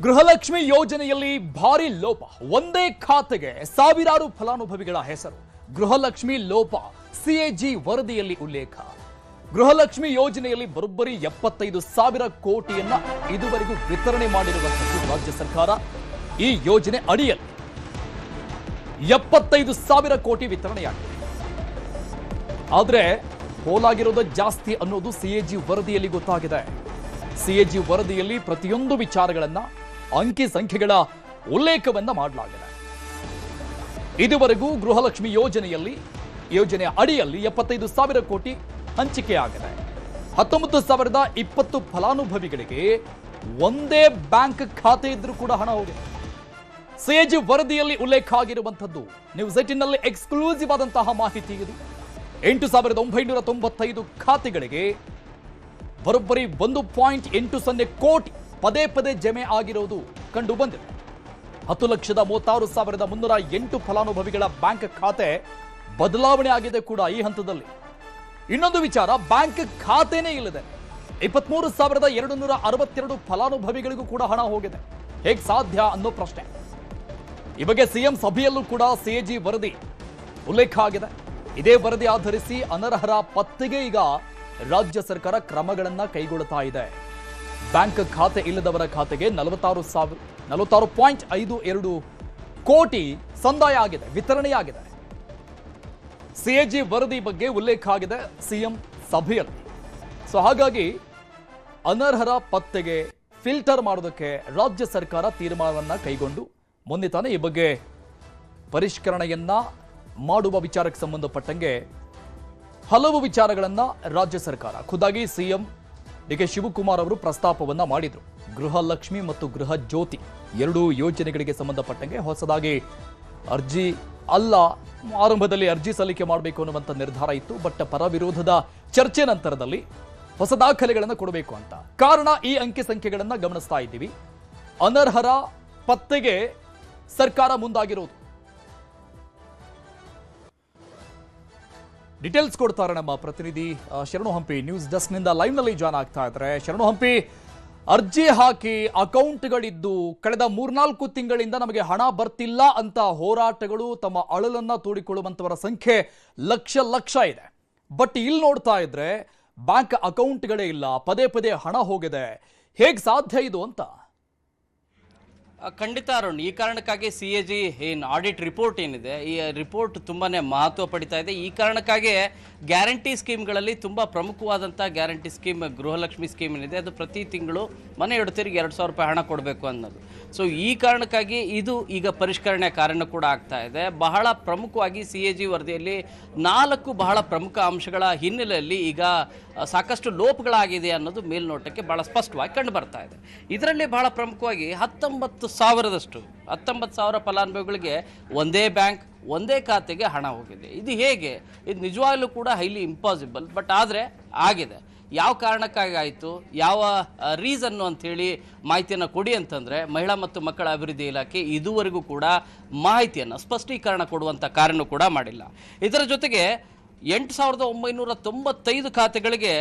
ಗೃಹಲಕ್ಷ್ಮಿ ಯೋಜನೆಯಲ್ಲಿ ಭಾರಿ ಲೋಪ. ಒಂದೇ ಖಾತೆಗೆ ಸಾವಿರಾರು ಫಲಾನುಭವಿಗಳ ಹೆಸರು. ಗೃಹಲಕ್ಷ್ಮಿ ಲೋಪ ಸಿಎಜಿ ವರದಿಯಲ್ಲಿ ಉಲ್ಲೇಖ. ಗೃಹಲಕ್ಷ್ಮಿ ಯೋಜನೆಯಲ್ಲಿ ಬರೋಬ್ಬರಿ 75,000 ಕೋಟಿಯನ್ನ ಇದುವರೆಗೂ ವಿತರಣೆ ಮಾಡಿರುವಂತಹ ರಾಜ್ಯ ಸರ್ಕಾರ. ಈ ಯೋಜನೆ ಅಡಿಯಲ್ಲಿ 75,000 ಕೋಟಿ ವಿತರಣೆಯಾಗಿದೆ. ಆದ್ರೆ ಪೋಲಾಗಿರೋದು ಜಾಸ್ತಿ ಅನ್ನೋದು ಸಿಎಜಿ ವರದಿಯಲ್ಲಿ ಗೊತ್ತಾಗಿದೆ. ಸಿಎಜಿ ವರದಿಯಲ್ಲಿ ಪ್ರತಿಯೊಂದು ವಿಚಾರಗಳನ್ನ ಅಂಕಿ ಸಂಖ್ಯೆಗಳ ಉಲ್ಲೇಖವನ್ನ ಮಾಡಲಾಗಿದೆ. ಇದುವರೆಗೂ ಗೃಹಲಕ್ಷ್ಮಿ ಯೋಜನೆಯ ಅಡಿಯಲ್ಲಿ 75,000 ಕೋಟಿ ಹಂಚಿಕೆಯಾಗಿದೆ. 19,020 ಫಲಾನುಭವಿಗಳಿಗೆ ಒಂದೇ ಬ್ಯಾಂಕ್ ಖಾತೆ ಇದ್ರೂ ಕೂಡ ಹಣ ಹೋಗಿದೆ. ಸಿಎಜಿ ವರದಿಯಲ್ಲಿ ಉಲ್ಲೇಖ ಆಗಿರುವಂತದ್ದು ನ್ಯೂಸ್ 18 ನಲ್ಲಿ ಎಕ್ಸ್ಕ್ಲೂಸಿವ್ ಆದಂತಹ ಮಾಹಿತಿ ಇದು. 8,995 ಖಾತೆಗಳಿಗೆ ಬರೋಬ್ಬರಿ 1.80 ಕೋಟಿ ಪದೇ ಪದೇ ಜಮೆ ಆಗಿರುವುದು ಕಂಡು ಬಂದಿದೆ. 10,36,308 ಫಲಾನುಭವಿಗಳ ಬ್ಯಾಂಕ್ ಖಾತೆ ಬದಲಾವಣೆ ಆಗಿದೆ ಕೂಡ ಈ ಹಂತದಲ್ಲಿ. ಇನ್ನೊಂದು ವಿಚಾರ, ಬ್ಯಾಂಕ್ ಖಾತೆನೇ ಇಲ್ಲದೆ 23,262 ಫಲಾನುಭವಿಗಳಿಗೂ ಕೂಡ ಹಣ ಹೋಗಿದೆ. ಹೇಗೆ ಸಾಧ್ಯ ಅನ್ನೋ ಪ್ರಶ್ನೆ. ಈ ಬಗ್ಗೆ ಸಿಎಂ ಸಭೆಯಲ್ಲೂ ಕೂಡ ಸಿಎಜಿ ವರದಿ ಉಲ್ಲೇಖ ಆಗಿದೆ. ಇದೇ ವರದಿ ಆಧರಿಸಿ ಅನರ್ಹರ ಪತ್ತೆಗೆ ಈಗ ರಾಜ್ಯ ಸರ್ಕಾರ ಕ್ರಮಗಳನ್ನ ಕೈಗೊಳ್ಳುತ್ತಾ ಇದೆ. ಬ್ಯಾಂಕ್ ಖಾತೆ ಇಲ್ಲದವರ ಖಾತೆಗೆ 46.52 ಕೋಟಿ ಸಂದಾಯ ಆಗಿದೆ, ವಿತರಣೆಯಾಗಿದೆ. ಸಿಎಜಿ ವರದಿ ಬಗ್ಗೆ ಉಲ್ಲೇಖ ಆಗಿದೆ ಸಿಎಂ ಸಭೆಯಲ್ಲಿ. ಸೊ ಹಾಗಾಗಿ ಅನರ್ಹರ ಪತ್ತೆಗೆ ಫಿಲ್ಟರ್ ಮಾಡೋದಕ್ಕೆ ರಾಜ್ಯ ಸರ್ಕಾರ ತೀರ್ಮಾನವನ್ನ ಕೈಗೊಂಡು ಮೊನ್ನೆ ತಾನೇ ಈ ಬಗ್ಗೆ ಪರಿಷ್ಕರಣೆಯನ್ನ ಮಾಡುವ ವಿಚಾರಕ್ಕೆ ಸಂಬಂಧಪಟ್ಟಂಗೆ ಹಲವು ವಿಚಾರಗಳನ್ನ ರಾಜ್ಯ ಸರ್ಕಾರ ಖುದ್ದಾಗಿ ಸಿಎಂ ಡಿ.ಕೆ. ಶಿವಕುಮಾರ್ ಅವರು ಪ್ರಸ್ತಾಪವನ್ನ ಮಾಡಿದ್ರು. ಗೃಹಲಕ್ಷ್ಮಿ ಮತ್ತು ಗೃಹ ಜ್ಯೋತಿ ಎರಡೂ ಯೋಜನೆಗಳಿಗೆ ಸಂಬಂಧಪಟ್ಟಂಗೆ ಹೊಸದಾಗಿ ಅರ್ಜಿ ಆರಂಭದಲ್ಲಿ ಅರ್ಜಿ ಸಲ್ಲಿಕೆ ಮಾಡಬೇಕು ಅನ್ನುವಂಥ ನಿರ್ಧಾರ ಇತ್ತು. ಬಟ್ ಪರ ವಿರೋಧದ ಚರ್ಚೆ ನಂತರದಲ್ಲಿ ಹೊಸ ದಾಖಲೆಗಳನ್ನು ಕೊಡಬೇಕು ಅಂತ ಕಾರಣ ಈ ಅಂಕಿ ಸಂಖ್ಯೆಗಳನ್ನ ಗಮನಿಸ್ತಾ ಇದ್ದೀವಿ. ಅನರ್ಹರ ಪತ್ತೆಗೆ ಸರ್ಕಾರ ಮುಂದಾಗಿರೋದು. ಡೀಟೇಲ್ಸ್ ಕೊಡ್ತಾರೆ ನಮ್ಮ ಪ್ರತಿನಿಧಿ ಶರಣು ಹಂಪಿ. ನ್ಯೂಸ್ ಡೆಸ್ಕ್ ನಿಂದ ಲೈವ್ ನಲ್ಲಿ ಜಾಯ್ನ್ ಆಗ್ತಾ ಇದ್ದಾರೆ. ಶರಣು ಹಂಪಿ, ಅರ್ಜಿ ಹಾಕಿ ಅಕೌಂಟ್ಗಳಿದ್ದು ಕಳೆದ 3-4 ತಿಂಗಳಿಂದ ನಮಗೆ ಹಣ ಬರ್ತಿಲ್ಲ ಅಂತ ಹೋರಾಟಗಳು ತಮ್ಮ ಅಳಲನ್ನ ತೋಡಿಕೊಳ್ಳುವಂತವರ ಸಂಖ್ಯೆ ಲಕ್ಷ ಇದೆ. ಬಟ್ ಇಲ್ಲಿ ನೋಡ್ತಾ ಇದ್ರೆ ಬ್ಯಾಂಕ್ ಅಕೌಂಟ್ಗಳೇ ಇಲ್ಲ, ಪದೇ ಪದೇ ಹಣ ಹೋಗಿದೆ. ಹೇಗೆ ಸಾಧ್ಯ ಇದು ಅಂತ? ಖಂಡಿತ ಅರುಣ್, ಈ ಕಾರಣಕ್ಕಾಗಿ ಸಿಎಜಿ ಆಡಿಟ್ ರಿಪೋರ್ಟ್ ಏನಿದೆ, ಈ ರಿಪೋರ್ಟ್ ತುಂಬಾನೇ ಮಹತ್ವ ಪಡಿತಾ ಇದೆ. ಈ ಕಾರಣಕ್ಕಾಗಿ ಗ್ಯಾರಂಟಿ ಸ್ಕೀಮ್ಗಳಲ್ಲಿ ತುಂಬ ಪ್ರಮುಖವಾದಂಥ ಗ್ಯಾರಂಟಿ ಸ್ಕೀಮ್ ಗೃಹಲಕ್ಷ್ಮಿ ಸ್ಕೀಮ್ ಏನಿದೆ, ಅದು ಪ್ರತಿ ತಿಂಗಳು ಮನೆ ಹೆಂಡತಿಯರಿಗೆ 2,000 ರೂಪಾಯಿ ಹಣ ಕೊಡಬೇಕು ಅನ್ನೋದು. ಸೊ ಈ ಕಾರಣಕ್ಕಾಗಿ ಇದು ಈಗ ಪರಿಷ್ಕರಣೆ ಕಾರಣ ಕೂಡ ಆಗ್ತಾ ಇದೆ. ಬಹಳ ಪ್ರಮುಖವಾಗಿ ಸಿಎಜಿ ವರದಿಯಲ್ಲಿ 4 ಬಹಳ ಪ್ರಮುಖ ಅಂಶಗಳ ಹಿನ್ನೆಲೆಯಲ್ಲಿ ಈಗ ಸಾಕಷ್ಟು ಲೋಪಗಳಾಗಿದೆ ಅನ್ನೋದು ಮೇಲ್ನೋಟಕ್ಕೆ ಬಹಳ ಸ್ಪಷ್ಟವಾಗಿ ಕಂಡು ಬರ್ತಾ ಇದೆ. ಇದರಲ್ಲಿ ಬಹಳ ಪ್ರಮುಖವಾಗಿ 19,000 ಫಲಾನುಭವಿಗಳಿಗೆ ಒಂದೇ ಬ್ಯಾಂಕ್ ಒಂದೇ ಖಾತೆಗೆ ಹಣ ಹೋಗಿದೆ. ಇದು ಹೇಗೆ? ಇದು ನಿಜವಾಗ್ಲೂ ಕೂಡ ಹೈಲಿ ಇಂಪಾಸಿಬಲ್. ಬಟ್ ಆದರೆ ಆಗಿದೆ. ಯಾವ ಕಾರಣಕ್ಕಾಗಿ ಆಯಿತು, ಯಾವ ರೀಸನ್ನು ಅಂಥೇಳಿ ಮಾಹಿತಿಯನ್ನು ಕೊಡಿ ಅಂತಂದರೆ ಮಹಿಳಾ ಮತ್ತು ಮಕ್ಕಳ ಅಭಿವೃದ್ಧಿ ಇಲಾಖೆ ಇದುವರೆಗೂ ಕೂಡ ಮಾಹಿತಿಯನ್ನು ಸ್ಪಷ್ಟೀಕರಣ ಕೊಡುವಂಥ ಕಾರ್ಯನೂ ಕೂಡ ಮಾಡಿಲ್ಲ. ಇದರ ಜೊತೆಗೆ 8,995 ಖಾತೆಗಳಿಗೆ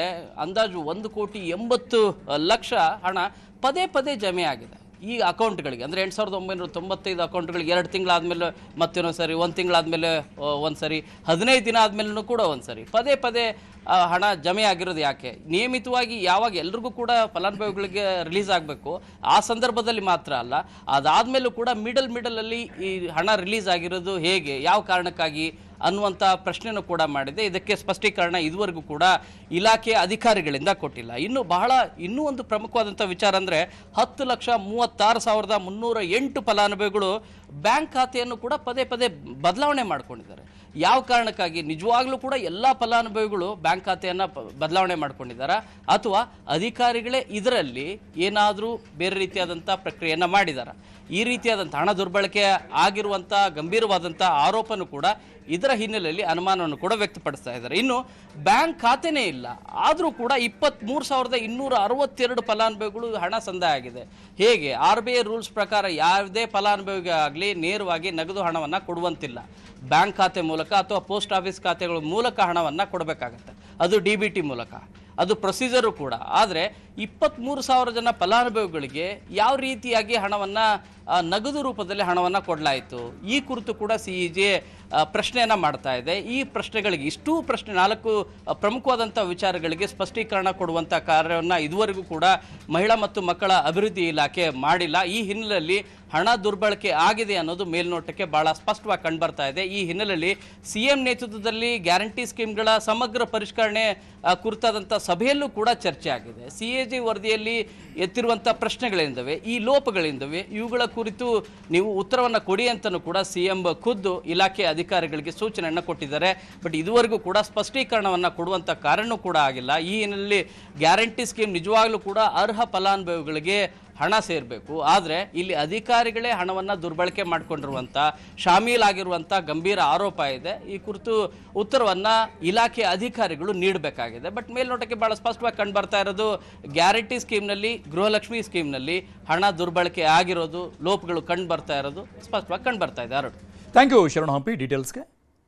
ಅಂದಾಜು 1,80,00,000 ಹಣ ಪದೇ ಪದೇ ಜಮೆ ಆಗಿದೆ ಈ ಅಕೌಂಟ್ಗಳಿಗೆ. ಅಂದರೆ 8,995 ಅಕೌಂಟ್ಗಳಿಗೆ 2 ತಿಂಗಳಾದಮೇಲೆ ಮತ್ತೊಂದು ಸರಿ, 1 ತಿಂಗಳಾದಮೇಲೆ ಒಂದು ಸರಿ, 15 ದಿನ ಆದಮೇಲೂ ಕೂಡ ಒಂದು ಸರಿ ಪದೇ ಪದೇ ಹಣ ಜಮೆ ಆಗಿರೋದು ಯಾಕೆ? ನಿಯಮಿತವಾಗಿ ಯಾವಾಗ ಎಲ್ರಿಗೂ ಕೂಡ ಫಲಾನುಭವಿಗಳಿಗೆ ರಿಲೀಸ್ ಆಗಬೇಕು ಆ ಸಂದರ್ಭದಲ್ಲಿ ಮಾತ್ರ ಅಲ್ಲ, ಅದಾದಮೇಲೂ ಕೂಡ ಮಿಡಲಲ್ಲಿ ಈ ಹಣ ರಿಲೀಸ್ ಆಗಿರೋದು ಹೇಗೆ, ಯಾವ ಕಾರಣಕ್ಕಾಗಿ ಅನ್ನುವಂಥ ಪ್ರಶ್ನೆನೂ ಕೂಡ ಮಾಡಿದೆ. ಇದಕ್ಕೆ ಸ್ಪಷ್ಟೀಕರಣ ಇದುವರೆಗೂ ಕೂಡ ಇಲಾಖೆಯ ಅಧಿಕಾರಿಗಳಿಂದ ಕೊಟ್ಟಿಲ್ಲ. ಇನ್ನೂ ಒಂದು ಪ್ರಮುಖವಾದಂಥ ವಿಚಾರ ಅಂದರೆ 10,36,308 ಫಲಾನುಭವಿಗಳು ಬ್ಯಾಂಕ್ ಖಾತೆಯನ್ನು ಕೂಡ ಪದೇ ಪದೇ ಬದಲಾವಣೆ ಮಾಡ್ಕೊಂಡಿದ್ದಾರೆ. ಯಾವ ಕಾರಣಕ್ಕಾಗಿ? ನಿಜವಾಗ್ಲೂ ಕೂಡ ಎಲ್ಲ ಫಲಾನುಭವಿಗಳು ಬ್ಯಾಂಕ್ ಖಾತೆಯನ್ನು ಬದಲಾವಣೆ ಮಾಡ್ಕೊಂಡಿದ್ದಾರಾ, ಅಥವಾ ಅಧಿಕಾರಿಗಳೇ ಇದರಲ್ಲಿ ಏನಾದರೂ ಬೇರೆ ರೀತಿಯಾದಂಥ ಪ್ರಕ್ರಿಯೆಯನ್ನು ಮಾಡಿದಾರಾ? ಈ ರೀತಿಯಾದಂಥ ಹಣ ದುರ್ಬಳಕೆ ಆಗಿರುವಂಥ ಗಂಭೀರವಾದಂಥ ಆರೋಪನೂ ಕೂಡ ಇದರ ಹಿನ್ನೆಲೆಯಲ್ಲಿ ಅನುಮಾನವನ್ನು ಕೂಡ ವ್ಯಕ್ತಪಡಿಸ್ತಾ ಇದ್ದಾರೆ. ಇನ್ನು ಬ್ಯಾಂಕ್ ಖಾತೆನೇ ಇಲ್ಲ, ಆದರೂ ಕೂಡ 23,262 ಫಲಾನುಭವಿಗಳು ಹಣ ಸಂದಾಯ ಆಗಿದೆ. ಹೇಗೆ? RBI ರೂಲ್ಸ್ ಪ್ರಕಾರ ಯಾವುದೇ ಫಲಾನುಭವಿಗೆ ಆಗಲಿ ನೇರವಾಗಿ ನಗದು ಹಣವನ್ನು ಕೊಡುವಂತಿಲ್ಲ. ಬ್ಯಾಂಕ್ ಖಾತೆ ಮೂಲಕ ಅಥವಾ ಪೋಸ್ಟ್ ಆಫೀಸ್ ಖಾತೆಗಳ ಮೂಲಕ ಹಣವನ್ನು ಕೊಡಬೇಕಾಗತ್ತೆ, ಅದು DBT ಮೂಲಕ. ಅದು ಪ್ರೊಸೀಜರು ಕೂಡ. ಆದರೆ 23,000 ಜನ ಫಲಾನುಭವಿಗಳಿಗೆ ಯಾವ ರೀತಿಯಾಗಿ ಹಣವನ್ನು ನಗದು ರೂಪದಲ್ಲಿ ಹಣವನ್ನು ಕೊಡಲಾಯಿತು, ಈ ಕುರಿತು ಕೂಡ CAG ಪ್ರಶ್ನೆಯನ್ನು ಮಾಡ್ತಾ ಇದೆ. ಈ ಪ್ರಶ್ನೆಗಳಿಗೆ ಇಷ್ಟೂ ಪ್ರಶ್ನೆ 4 ಪ್ರಮುಖವಾದಂಥ ವಿಚಾರಗಳಿಗೆ ಸ್ಪಷ್ಟೀಕರಣ ಕೊಡುವಂಥ ಕಾರ್ಯವನ್ನು ಇದುವರೆಗೂ ಕೂಡ ಮಹಿಳಾ ಮತ್ತು ಮಕ್ಕಳ ಅಭಿವೃದ್ಧಿ ಇಲಾಖೆ ಮಾಡಿಲ್ಲ. ಈ ಹಿನ್ನೆಲೆಯಲ್ಲಿ ಹಣ ದುರ್ಬಳಕೆ ಆಗಿದೆ ಅನ್ನೋದು ಮೇಲ್ನೋಟಕ್ಕೆ ಬಹಳ ಸ್ಪಷ್ಟವಾಗಿ ಕಂಡುಬರ್ತಾ ಇದೆ. ಈ ಹಿನ್ನೆಲೆಯಲ್ಲಿ CM ನೇತೃತ್ವದಲ್ಲಿ ಗ್ಯಾರಂಟಿ ಸ್ಕೀಮ್ಗಳ ಸಮಗ್ರ ಪರಿಷ್ಕರಣೆ ಕುರಿತಾದಂಥ ಸಭೆಯಲ್ಲೂ ಕೂಡ ಚರ್ಚೆ ಆಗಿದೆ. CAG ವರದಿಯಲ್ಲಿ ಎತ್ತಿರುವಂಥ ಪ್ರಶ್ನೆಗಳಿಂದವೆ, ಈ ಲೋಪಗಳಿಂದವೆ, ಇವುಗಳ ಕುರಿತು ನೀವು ಉತ್ತರವನ್ನು ಕೊಡಿ ಅಂತಲೂ ಕೂಡ CM ಖುದ್ದು ಇಲಾಖೆ ಅಧಿಕಾರಿಗಳಿಗೆ ಸೂಚನೆಯನ್ನು ಕೊಟ್ಟಿದ್ದಾರೆ. ಬಟ್ ಇದುವರೆಗೂ ಕೂಡ ಸ್ಪಷ್ಟೀಕರಣವನ್ನು ಕೊಡುವಂಥ ಕಾರಣವೂ ಕೂಡ ಆಗಿಲ್ಲ. ಈ ಹಿನ್ನೆಲೆಯಲ್ಲಿ ಗ್ಯಾರಂಟಿ ಸ್ಕೀಮ್ ನಿಜವಾಗ್ಲೂ ಕೂಡ ಅರ್ಹ ಫಲಾನುಭವಿಗಳಿಗೆ ಹಣ ಸೇರಬೇಕು. ಆದರೆ ಇಲ್ಲಿ ಅಧಿಕಾರಿಗಳೇ ಹಣವನ್ನು ದುರ್ಬಳಕೆ ಮಾಡಿಕೊಂಡಿರುವಂಥ, ಶಾಮೀಲಾಗಿರುವಂಥ ಗಂಭೀರ ಆರೋಪ ಇದೆ. ಈ ಕುರಿತು ಉತ್ತರವನ್ನು ಇಲಾಖೆ ಅಧಿಕಾರಿಗಳು ನೀಡಬೇಕಾಗಿದೆ. ಬಟ್ ಮೇಲ್ನೋಟಕ್ಕೆ ಭಾಳ ಸ್ಪಷ್ಟವಾಗಿ ಕಂಡು ಬರ್ತಾ ಇರೋದು ಗ್ಯಾರಂಟಿ ಸ್ಕೀಮ್ನಲ್ಲಿ, ಗೃಹಲಕ್ಷ್ಮಿ ಸ್ಕೀಮ್ನಲ್ಲಿ ಹಣ ದುರ್ಬಳಕೆ ಆಗಿರೋದು, ಲೋಪಗಳು ಕಂಡು ಬರ್ತಾ ಇರೋದು ಸ್ಪಷ್ಟವಾಗಿ ಕಂಡು ಬರ್ತಾ ಇದೆ. Thank you Sharan Hampi ಡೀಟೇಲ್ಸ್ಗೆ.